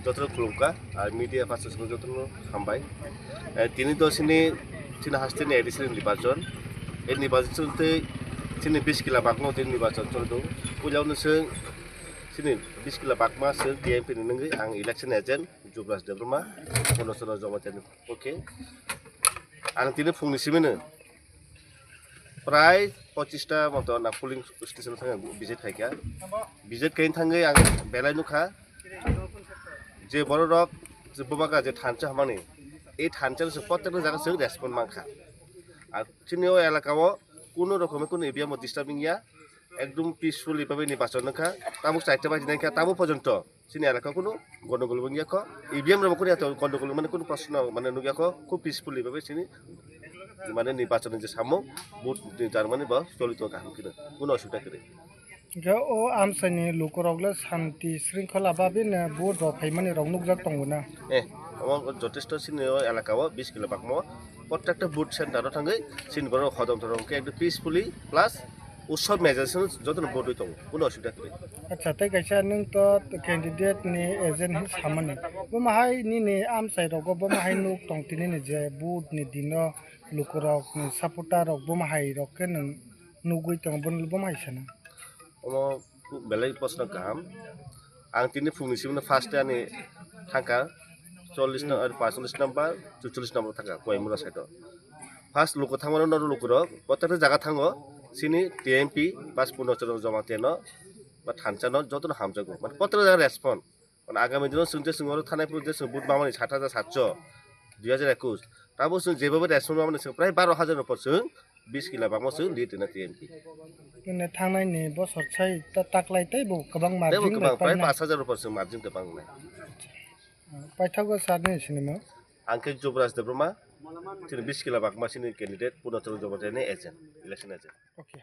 যতন খুলুমকা আর media person যতন হামবাই তিনি তো তিনি হাসতেনি এডিসিনি নির্বাচন এই নির্বাচনতে তিনি 20 কিলা বাকনো তিনি নির্বাচন চলदों পুজাवनो তিনি 20 কিলা বাকमा ডিএমপি नंगै आं इलेक्शन एजेन्ट जुब्रास देब्रमा गणेशचन्द्र जमातिनि पक्षे आं তিনি फुंनिसिमनो प्राय 25टा मतो ना पुलिं स्टेशन थाङो विजिट खायखा विजिट खायनो थाङै आं बेलाय नुखा जे बर' रक जे बबागा जे थानचा हामानि এই थानचा प्रत्येक জায়গা जों रेस्पन्ड मांखा আর চিনিও এলাকাও কোনো রকমের কোনো ইভিএম ডিস্টার্বিং ইয়া একদম পিসফুলি ভাবে নির্বাচন নাখা তাবো 4টা বাজি নাখা তাবো পর্যন্ত চিনি এলাকা কোনো গন্ডগোল বঙ্গিয়া ক ইভিএম রব কোনো এত গন্ডগোল মানে কোনো প্রশ্ন মানে নুগিয়া ক খুব পিসফুলি ভাবে চিনি মানে নির্বাচনের যে সামো ভোট তার মানে বা চলিত কাহিনী কিনা কোনো অসুবিধা করে ও আমসানি লোকরগলে শান্তি শৃঙ্খলা ভাবে ভোট রফাইমানি রংনুকজাক দंगोना আমার যথেষ্ট চিনিও এলাকাও 20 কিলো বাকমো প্রত্যেকটা বুথ সেন্টারও থাङै চিনবর খদম থরংকে একদম পিসফুলি প্লাস উৎসব মেজারसन যতन ভোট হইতো কোনো অসুবিধা করে আচ্ছা তাই কাইসা নং তো ক্যান্ডিডেট নি এজেন্ট हि সামানে বমাহাই নি আমসাই রগ বমাহাই নুক টংতিনি নি যে বুথ নি দিনো লোকরক নি সাপোর্টার রগ বমাহাই রকে নং নুগুই তং বনল বমাহাই সানা अमो बेलाय प्रश्न गाहाम आं तिनि फुंनिसिमनो फार्स्ट आनि थांखा 40 नम्बर 45 नम्बर 44 नम्बर थांखा गयमुरा साइडआव फार्स्ट लोक थांमानो न लोकर प्रत्येक जागा थाङो सिनि टिएमपि बास पुनचरण जमातेन बा थानचानो जतन हामजागो माने प्रत्येक जागा रेस्पन्ड माने आगामी दिनाव जों जे सिङाव थानायफोर जे जों बुथ मामानि 7700 2021 ताबो जों जेबो रेस्पन्ड माने जों प्राय 12000 नफर जों 20 किला बामो जों लिड ना टिएमपि ने थांनायनि बसर साइ ताकलायतै बो गोबां मार्जिन गोबां प्राय 5000 नफर जों मार्जिन गोबां नाय पाइथागो सारनि सिनेमा आंखे जुब्रास देब्रमा তিনি 20 किला बाकमा सिनि कैंडिडेट पुनचरण जमातेनि एजेन्ट इलेक्शन एजेन्ट ओके